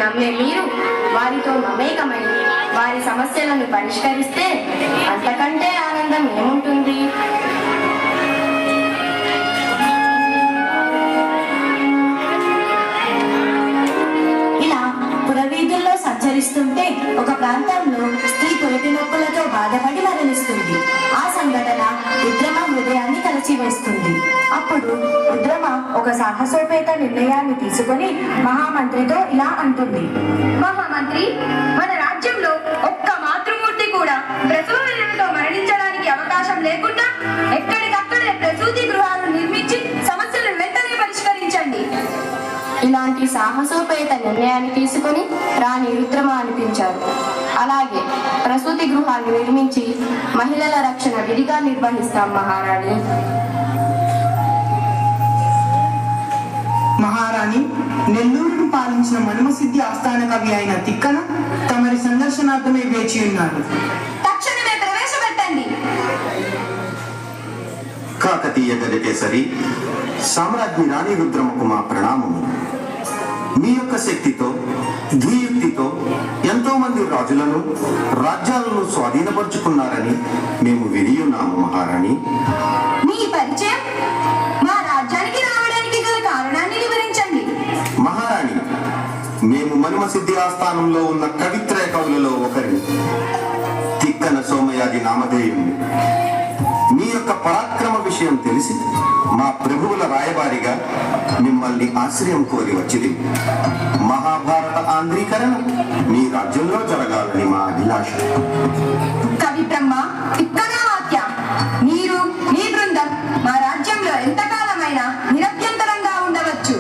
నమ్మే మీరు వారితో మమేకమై వారి సమస్యలను పరిష్కరిస్తే అంతకంటే ఆనందం ఏముంటుంది? పురవీధుల్లో సంచరిస్తుంటే ఒక ప్రాంతంలో స్త్రీ పురిటి నొప్పులతో బాధపడి మరణిస్తుంది. ఆ సంఘటన రుద్రమ హృదయాన్ని కలిచివేస్తుంది. అప్పుడు రుద్రమ ఒక సాహసోపేత నిర్ణయాన్ని తీసుకుని మహామంత్రితో ఇలా అంటుంది. మహామంత్రి, మన రాజ్యంలో ఒక్క మాతృమూర్తి కూడా ప్రసవ వేదనతో మరణించడానికి అవకాశం లేకుండా ఎక్కడికక్కడే ప్రసూతి గృహాలు నిర్మించి సమస్యలను వెంటనే పరిష్కరించండి. ఇలాంటి సాహసోపేత నిర్ణయాన్ని తీసుకుని రాణి రుద్రమ అనిపించారు. అలాగే ప్రసూతి గృహాన్ని నిర్మించి మహిళల రక్షణ విధిగా నిర్వహిస్తాం మహారాణి. మహారాణి, నెల్లూరును పాలించిన మనుమసిద్ధి ఆస్థాన కవి అయిన తిక్కన తమరి సందర్శనార్థమై వేచి ఉన్నారు. తక్షణమే ప్రవేశపెట్టండి. కాకతీయ గజకేసరి సామ్రాజ్ఞి రాణి రుద్రమకు మా ప్రణామము. మీ యొక్క శక్తితో ధీయుక్తితో ఎంతో మంది రాజులను రాజ్యాలను స్వాధీనపరుచుకున్నారని మేము వినియున్నాము మహారాణి. మీ పరిచయం మా రాజ్యానికి రావడానికి గల కారణాన్ని వివరించండి. మహారాణి, మేము మనుమసిద్ధి ఆస్థానంలో ఉన్న కవిత్రయ కవులలో ఒకరిని, తిక్కన సోమయాజి నామధేయుణ్ణి. మీ యొక్క పరాక్రమ విషయం తెలిసి మా ప్రభువుల రాయబారిగా మిమ్మల్ని ఆశ్రయం కోరి వచ్చింది. మహాభారత ఆంధ్రీకరణ మీ రాజ్యంలో జరగాలని మా అభిలాష. కవి బ్రహ్మ తిక్కన వాక్య, మీరు మీ బృందం మా రాజ్యంలో ఎంతకాలమైనా నిరభ్యంతరంగా ఉండవచ్చు.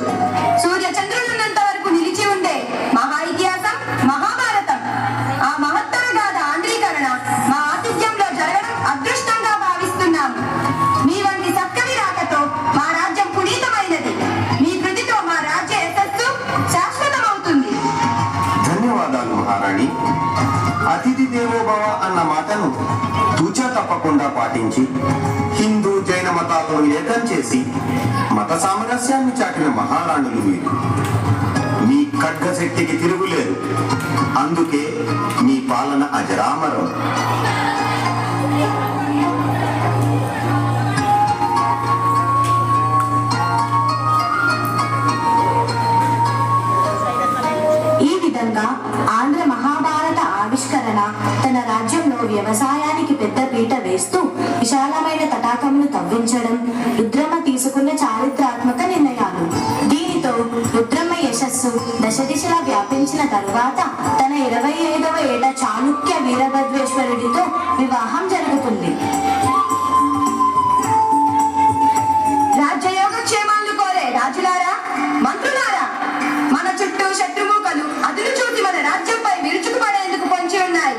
సూర్య చంద్రులున్నంత వరకు నిలిచి ఉండే మహా ఇతిహాసం మహాభారతం. ఆ మహత్తర గాథ ఆంధ్రీకరణ మా ఆతిథ్యంలో జరగడం అదృష్టంగా భావిస్తున్నాము. మీ వంటి సత్కవి రాకతో మా రాజ్యం పునీతమైనది. మీ కృతితో మా రాజ్య యశస్సు శాశ్వతమవుతుంది. ధన్యవాదాలు మహారాణి. అతిథి దేవోభవ అన్న మాటను తూచా తప్పకుండా పాటించి హిందూ జైన మతాలను ఏకం చేసి మత సామరస్యాన్ని చాటిన మహారాణులు మీరు. మీ ఖడ్గ శక్తికి తిరుగులేదు. అందుకే మీ పాలన అజరామరం. ఈ విధంగా ఆంధ్ర మహాభారత ఆవిష్కరణ తన రాజ్యంలో వ్యవసాయానికి పెద్ద పీట వేస్తూ విశాలమైన తటాకమును తవ్వించడం రుద్రమ తీసుకున్న చారిత్రాత్మక నిర్ణయాలు. దీనితో రుద్రమ యశస్సు దశ దిశలా వ్యాపించిన తరువాత తన 25వ ఏట చాళుక్య వీరభద్రేశ్వరుడితో వివాహం జరుగుతుంది. రాజ్యయోగ క్షేమాలను కోరే రాజులారా, మంత్రులారా, మన చుట్టూ శత్రుమూకలు అదును చూసి మన రాజ్యంపై విరుచుకుపడేందుకు పొంచి ఉన్నాయి.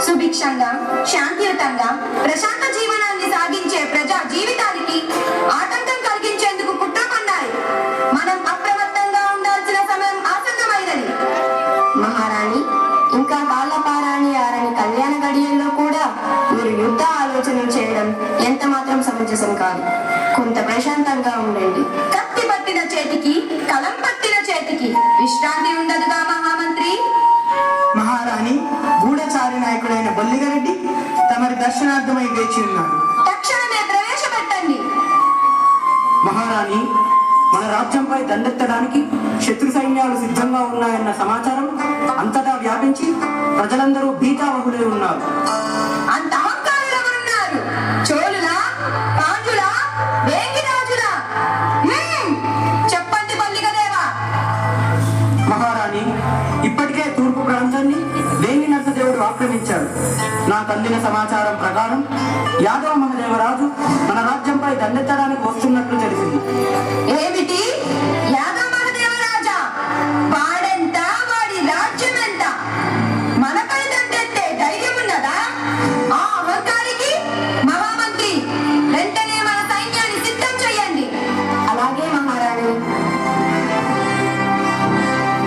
సుభిక్షంగా శాంతియుతంగా ప్రశాంత జీవనాన్ని సాగించే ప్రజా జీవితానికి ఆటంకం కలిగించేందుకు కుట్ర పన్నాయి. మనం అప్రమత్తంగా ఉండాల్సిన సమయం ఆసన్నమైనది. మహారాణి, ఇంకా కాళ్ళపారాణి ఆరని కళ్యాణ గడియల్లో కూడా మీరు యుద్ధ ఆలోచనలు చేయడం ఎంత మాత్రం సమంజసం కాదు. కొంత ప్రశాంతంగా ఉండండి. కత్తి పట్టిన చేతికి కలం పట్టిన చేతికి విశ్రాంతి ఉండదుగా మహామంత్రి. మహారాణి, గూఢచారి నాయకుడైన బొల్లిగరెడ్డి తమరి దర్శనార్థమై వేచి ఉన్నారు. తక్షణమే ప్రవేశపెట్టండి. మహారాణి, మన రాజ్యంపై దండెత్తడానికి శత్రు సైన్యాలు సిద్ధంగా ఉన్నాయన్న సమాచారం అంతటా వ్యాపించి ప్రజలందరూ భీతావహులై ఉన్నారు. అంత అహంకారులు ఎవరున్నారు? చోళులా, పాండ్యులా, వేంగిరాజులా? చెప్పండి బల్లిగదేవా. మహారాణి, ఇప్పటికే తూర్పు ప్రాంతాన్ని వేంగి నరసదేవుడు ఆక్రమించాడు. నాకు అందిన సమాచారం ప్రకారం యాదవ మహదేవరాజు మన రాజ్యంపై దండెత్తడానికి వస్తున్నట్లు తెలిసింది. ఏమిటి? యాదవ మహదేవరాజా? వాడెంత, వాడి రాజ్యం ఎంత? మనపై దండెత్తే ధైర్యం ఉన్నదా? ఆ అహంకారికి మహామంత్రి వెంటనే మన సైన్యాన్ని సిద్ధం చేయండి. అలాగే మహారాణి.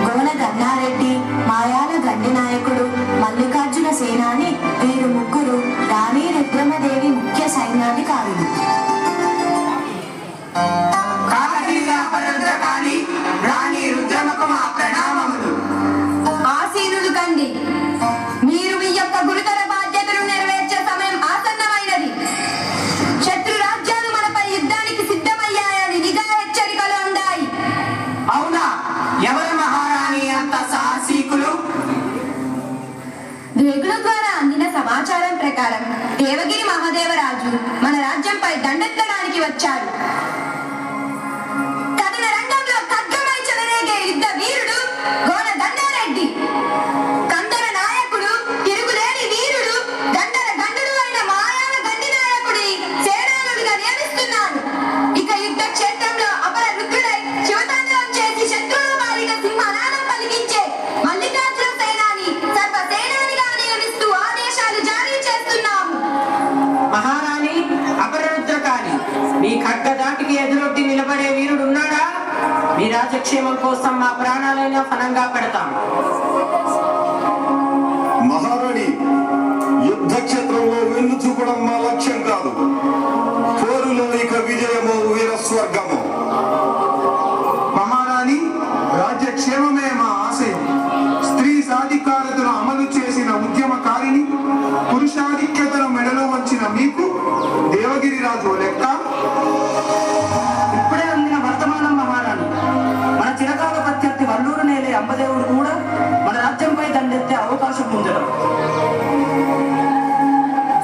గోన గన్నారెడ్డి, మాయాల గండి నాయకుడు, మల్లికార్జున సేనాని వీరు ముగ్గురు రాణి రుద్రమదేవి ముఖ్య సైన్యాధికారులు. రాణి రుద్రమకు మా ప్రణామములు. మహదేవరాజు మన రాజ్యంపై దండెత్తడానికి వచ్చాడు. కథన రంగంలో ఖడ్గమై చెలరేగే యుద్ధ వీరుడు గోన దండారెడ్డి, కందర నాయకుడు, తిరుగులేని వీరుడు, గండర గండుడు అయిన మాయాల గండి నాయకుడి సేనానుడిగా నియమిస్తున్నాను. ఇక యుద్ధ క్షేత్రంలో అపర రుద్రుడై శివతాండవం చేసి శత్రువుల పాలిట సింహనాదం పలికించే మల్లికార్జున సేనాని సర్వ సేనానిగా నియమిస్తూ ఆదేశాలు జారీ చేస్తున్నాము. మహారాణి అపరరుద్రకాళి, మీ ఖడ్గదాటికి ఎదురొడ్డి నిలబడే వీరుడు ఉన్నాడా? మీ రాజక్షేమం కోసం మా ప్రాణాలైనా ఫలంగా పెడతాం. మహారాణి, యుద్ధ క్షేత్రంలో వెన్ను చూపడం మా లక్ష్యం కాదు. పోరులో ఇక విజయమో వీరస్వర్గమో. మహారాణి, రాజ్యక్షేమమే మా ఆశయం. స్త్రీ సాధికారతను అమలు చేసిన ఉద్యమకారిని, పురుషాధిక్యతను మెడలో వంచిన మీకు దేవగిరి రాజు లెక్క. ఇప్పుడే అందిన వర్తమానం మహారాణి. మన చిరకాల ప్రత్యర్థి వల్లూరు నేలే అంబదేవుడు కూడా మన రాజ్యంపై దండెత్తే అవకాశం ఉందడం.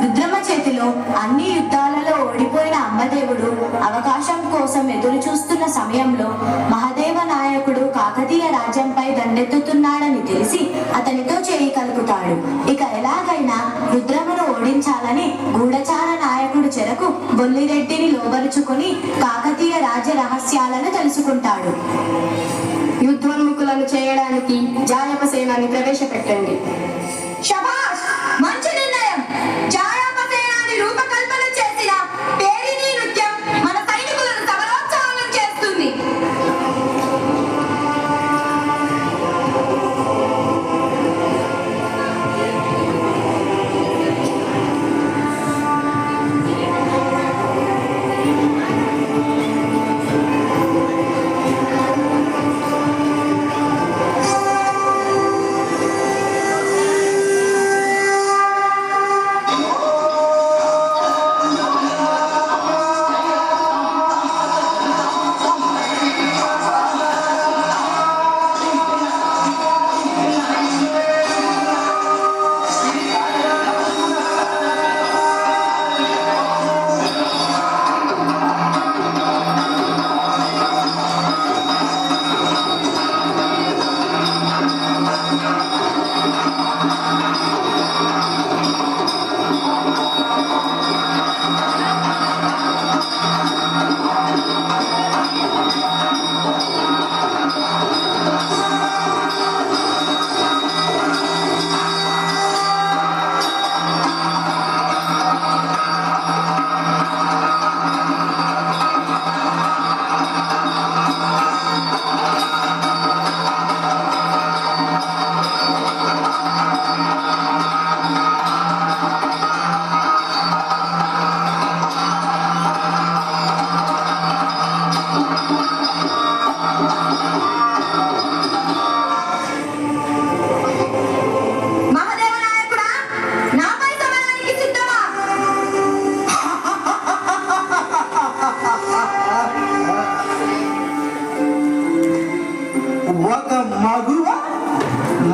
రుద్రమ చేతిలో అన్ని యుద్ధాలలో ఓడిపోయిన అమ్మదేవుడు అవకాశం కోసం ఎదురు చూస్తున్న సమయంలో మహదేవ నాయకుడు కాకతీయ రాజ్యంపై దండెత్తుతున్నాడని తెలిసి అతనితో చేయి కలుపుతాడు. ఇక ఎలాగైనా రుద్రమను ఓడించాలని గూఢచార నాయకుడు చెరకు బొల్లిరెడ్డిని లోబరుచుకుని కాకతీయ రాజ్య రహస్యాలను తెలుసుకుంటాడు. యుద్ధోన్ముఖులను చేయడానికి జాయప సేనాన్ని ప్రవేశపెట్టండి. శభాష్, మంచి నిర్ణయం. జాయప సేనాన్ని రూపకల్పన చేసిన పేరిణి నృత్యం మన సైనికులను సమరోత్సాహం చేస్తుంది.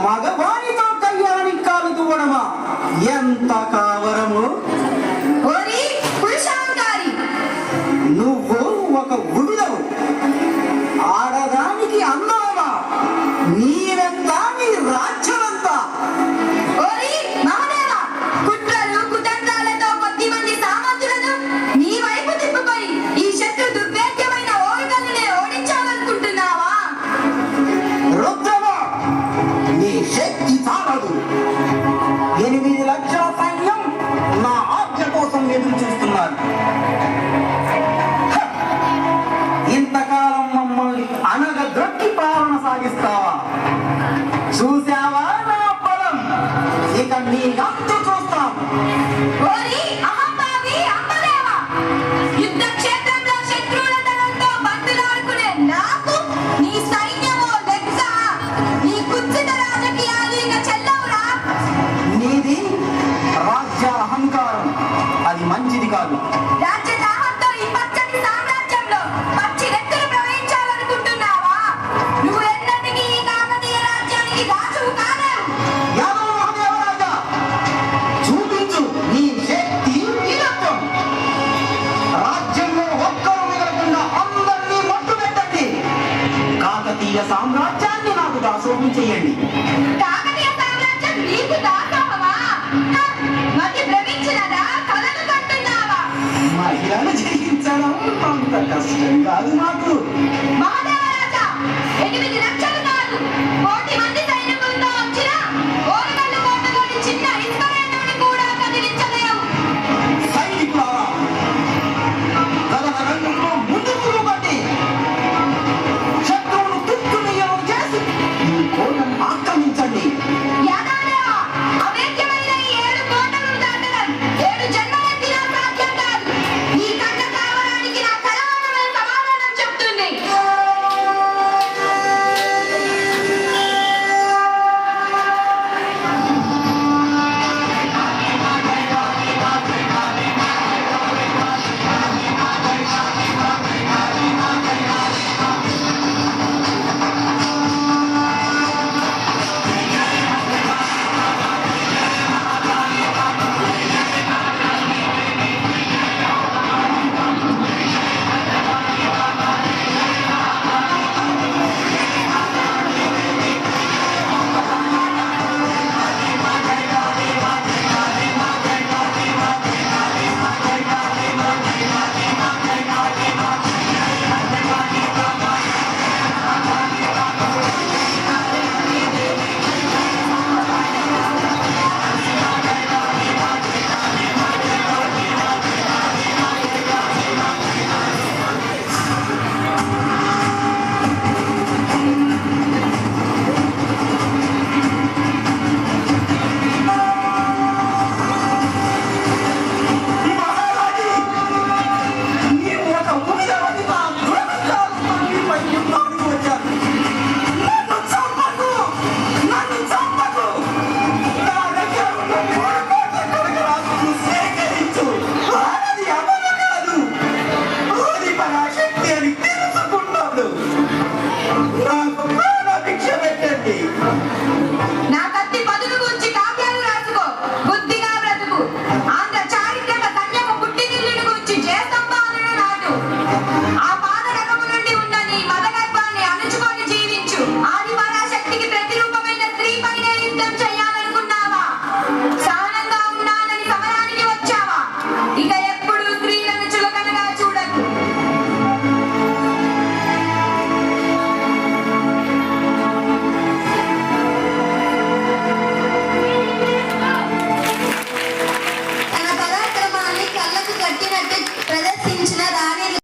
మగవానితో కళ్యాణి కాలు దువ్వడమా? ఎంత కావరము! ఓరి పురుషాంకారి, నువ్వు ఒక ఉడిదవు, ఆడదానికి అన్నావా? నీవెంత, నీ రాజ్యమంతా! ఓరి మహదేవ, కుట్రలు కుతంత్రాలతో కొద్ది మంది సామంతులను నీ వైపు తిప్పుకొని ఈ శత్రు దుర్భేద్యమైన ఓరుగల్లునే ఓడించాలనుకుంటున్నావా? రుద్రమా, నీ శక్తి చాలదు. 8 లక్షల సైన్యం నా ఆజ్ఞ కోసం ఎదురు చూస్తున్నారు. ఇంతకాలం మమ్మల్ని అనగదొక్కి పాలన సాగిస్తావా? చూసావా నా బలం? ఇక నీ గంతు చూస్తాం. ఓరి అహంభావి అంబదేవ, యుద్ధ క్షేత్రంలో శత్రువుల తనంతో బంతులాడుకునే నాకు నీ సైన్యమో లెక్క. నీ కుత్సిత రాజకీయాలు ఇక చెల్లవురా. నీది రాజ్య అహంకారం, అది మంచిది కాదు. రాజ్య దాహంతో ఈ పచ్చటి సామ్రాజ్యంలో పచ్చి రెక్కలు ప్రవహించాలనుకుంటున్నావా? నువ్వు ఎన్నటికీ ఈ కాకతీయ రాజ్యానికి రాజువు కాలేవు. యాదవ మహాదేవరాజా, చూపించు నీ శక్తి. ఇరుక్క రాజ్యం. రాజ్యంలో ఒక్కరు మిగలకుండా అందరినీ మట్టు పెట్టండి. కాకతీయ సామ్రాజ్యాన్ని నాకు దాసోహం చేయండి. కాకతీయ సామ్రాజ్యం నీకు దాసోహమా? మతి భ్రమించినదా? కలలు కంటున్నావా? మహిళను జయించడం అంత కష్టం కాదు నాకు. మహాదేవరాజా 8 లక్షల